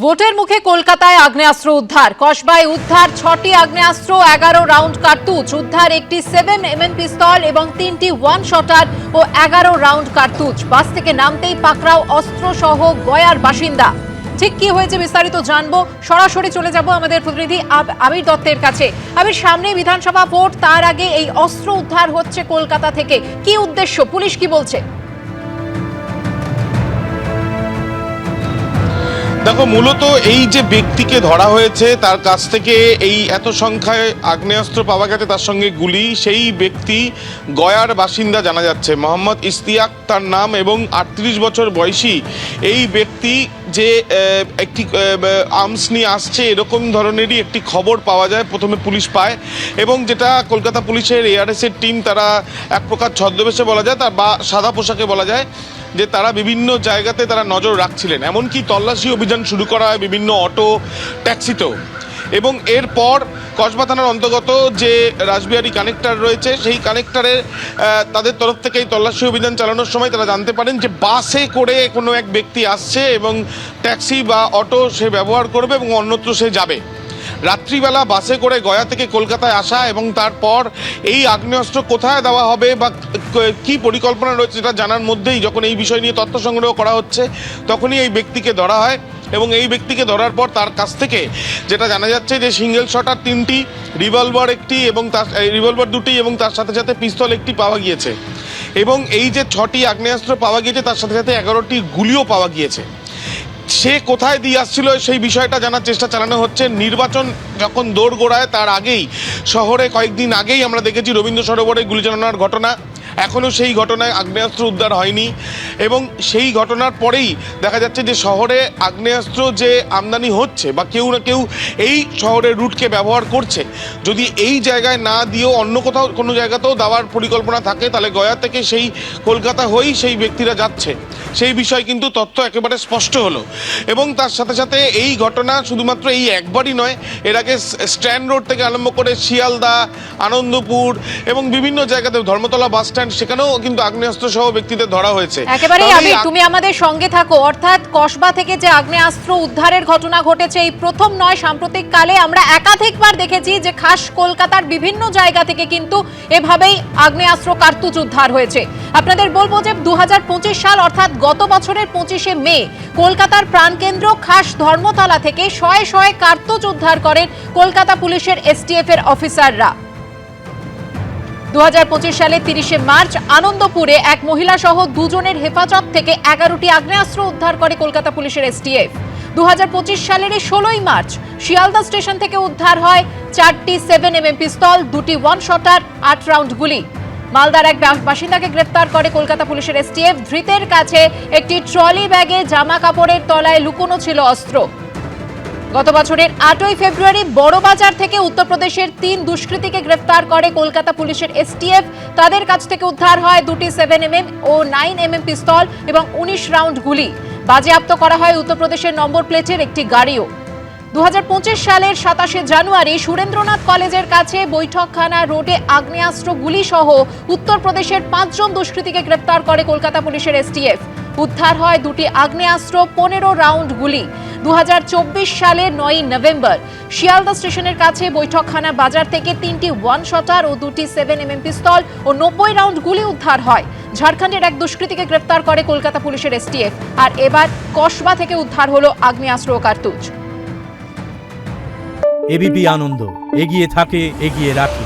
ভোটের মুখে কলকাতায় আগ্নেয়াস্ত্র উদ্ধার, কসবায় উদ্ধার 6টি আগ্নেয়াস্ত্র, 11 রাউন্ড কার্তুজ উদ্ধার, একটি 7mm পিস্তল এবং 3টি ওয়ান শটার ও 11 রাউন্ড কার্তুজ। বাস থেকে নামতেই পাকড়াও অস্ত্র সহ গয়ার বাসিন্দা। ঠিক কি হয়েছে বিস্তারিত জানবো, সরাসরি চলে যাব আমাদের প্রতিনিধি আবির দত্তের কাছে। আবির, সামনে বিধানসভা ভোট, তার আগে এই অস্ত্র উদ্ধার হচ্ছে কলকাতা থেকে, কি উদ্দেশ্য, পুলিশ কি বলছে? দেখো, মূলত এই যে ব্যক্তিকে ধরা হয়েছে তার কাছ থেকে এই এত সংখ্যায় আগ্নেয়াস্ত্র পাওয়া গেছে, তার সঙ্গে গুলি, সেই ব্যক্তি গয়ার বাসিন্দা জানা যাচ্ছে। মোহাম্মদ ইশতিয়াক তার নাম এবং 38 বছর বয়সী এই ব্যক্তি যে একটি আর্মস নিয়ে আসছে এরকম ধরনেরই একটি খবর পাওয়া যায়, প্রথমে পুলিশ পায়, এবং যেটা কলকাতা পুলিশের এআরএসের টিম তারা এক প্রকার ছদ্মবেশে বলা যায়, তার বা সাদা পোশাকে বলা যায়, যে তারা বিভিন্ন জায়গাতে তারা নজর রাখছিলেন। এমনকি তল্লাশি অভিযান শুরু করা হয় বিভিন্ন অটো ট্যাক্সিতেও। এবং এরপর কসবা থানার অন্তর্গত যে রাসবিহারী কানেক্টর রয়েছে, সেই কানেক্টরের তাদের তরফ থেকে এই তল্লাশি অভিযান চালানোর সময় তারা জানতে পারেন যে বাসে করে কোনো এক ব্যক্তি আসছে এবং ট্যাক্সি বা অটো সে ব্যবহার করবে এবং অন্যত্র সে যাবে। রাত্রিবেলা বাসে করে গয়া থেকে কলকাতায় আসা এবং তারপর এই আগ্নেয়াস্ত্র কোথায় দেওয়া হবে বা কি পরিকল্পনা রয়েছে সেটা জানার মধ্যেই যখন এই বিষয় নিয়ে তথ্য সংগ্রহ করা হচ্ছে, তখনই এই ব্যক্তিকে ধরা হয়। এবং এই ব্যক্তিকে ধরার পর তার কাছ থেকে যেটা জানা যাচ্ছে যে সিঙ্গেল শটার 3টি, রিভলভার একটি এবং তার রিভলভার 2টি এবং তার সাথে সাথে পিস্তল একটি পাওয়া গিয়েছে। এবং এই যে 6টি আগ্নেয়াস্ত্র পাওয়া গিয়েছে তার সাথে সাথে 11টি গুলিও পাওয়া গিয়েছে। সে কোথায় দিয়ে আসছিল সেই বিষয়টা জানার চেষ্টা চালানো হচ্ছে। নির্বাচন যখন দোরগোড়ায় তার আগেই, শহরে কয়েকদিন আগেই আমরা দেখেছি রবীন্দ্র সরোবরে গুলি চালানোর ঘটনা, এখনও সেই ঘটনায় আগ্নেয়াস্ত্র উদ্ধার হয়নি। এবং সেই ঘটনার পরেই দেখা যাচ্ছে যে শহরে আগ্নেয়াস্ত্র যে আমদানি হচ্ছে বা কেউ না কেউ এই শহরের রুটকে ব্যবহার করছে, যদি এই জায়গায় না দিয়েও অন্য কোথাও কোনো জায়গাতেও দেওয়ার পরিকল্পনা থাকে, তাহলে গয়া থেকে সেই কলকাতা হয়েই সেই ব্যক্তিরা যাচ্ছে, সেই বিষয় কিন্তু তথ্য একেবারে স্পষ্ট হলো। এবং তার সাথে সাথে এই ঘটনা শুধুমাত্র এই একবারই নয়, এর আগে স্ট্যান্ড রোড থেকে আরম্ভ করে শিয়ালদা, আনন্দপুর এবং বিভিন্ন জায়গাতে, ধর্মতলা বাস স্ট্যান্ড, সেখানেও কিন্তু আগ্নেয়াস্ত্র সহ ব্যক্তিদের ধরা হয়েছে। একেবারেই তুমি আমাদের সঙ্গে থাকো। অর্থাৎ কসবা থেকে যে আগ্নেয়াস্ত্র উদ্ধারের ঘটনা ঘটেছে এই প্রথম নয়, সাম্প্রতিক কালে আমরা একাধিকবার দেখেছি যে খাস কলকাতার বিভিন্ন জায়গা থেকে কিন্তু এভাবেই আগ্নেয়াস্ত্র কার্তুজ উদ্ধার হয়েছে। আপনাদের বলবো যে 2025 সাল অর্থাৎ গত বছরের 25শে মে কলকাতার প্রাণকেন্দ্র খাস ধর্মতলা থেকে শয়ে শয়ে কার্তুজ উদ্ধার করেন কলকাতা পুলিশের এসটিএফ এর অফিসাররা। 2025 সালে 30শে মার্চ আনন্দপুরে এক মহিলা সহ দুজনের হেফাজত থেকে 11টি আগ্নেয়াস্ত্র উদ্ধার করে কলকাতা পুলিশের এসটিএফ। 2025 সালের 16ই মার্চ শিয়ালদা স্টেশন থেকে উদ্ধার হয় 4টি 7mm পিস্তল, 2টি ওয়ান শটার, 8 রাউন্ড গুলি। মালদার এক বাসিন্দাকে গ্রেফতার করে কলকাতা পুলিশের এসটিএফ। ধৃতের কাছে একটি ট্রলি ব্যাগে জামা কাপড়ের তলায় লুকোনো ছিল অস্ত্র। গত বছরের 8ই ফেব্রুয়ারি বড়বাজার থেকে উত্তরপ্রদেশের 3 দুষ্কৃতীকে গ্রেফতার করে কলকাতা পুলিশের এসটিএফ। তাদের কাছ থেকে উদ্ধার হয় 2টি 7mm ও 9mm পিস্তল এবং 19 রাউন্ড গুলি। বাজেয়াপ্ত করা হয় উত্তরপ্রদেশের নম্বর প্লেটের একটি গাড়িও। 2025 সালের 27শে জানুয়ারি সুরেন্দ্রনাথ কলেজের কাছে বৈঠকখানা রোডে আগ্নেয়াস্ত্র গুলি সহ উত্তরপ্রদেশের 5 জন দুষ্কৃতীকে গ্রেফতার করে কলকাতা পুলিশের এসটিএফ। উদ্ধার হয় 2টি আগ্নেয়াস্ত্র, 15 রাউন্ড গুলি। 2024 সালের 9ই নভেম্বর শিয়ালদা স্টেশনের কাছে বৈঠকখানা বাজার থেকে 3টি ওয়ান শটার ও 2টি 7mm পিস্তল ও 90 রাউন্ড গুলি উদ্ধার হয়। ঝাড়খণ্ডের এক দুষ্কৃতীকে গ্রেফতার করে কলকাতা পুলিশের এসটিএফ। আর এবার কসবা থেকে উদ্ধার হলো আগ্নেয়াস্ত্র ও কার্তুজ। এবিপি আনন্দ, এগিয়ে থাকে, এগিয়ে রাখে।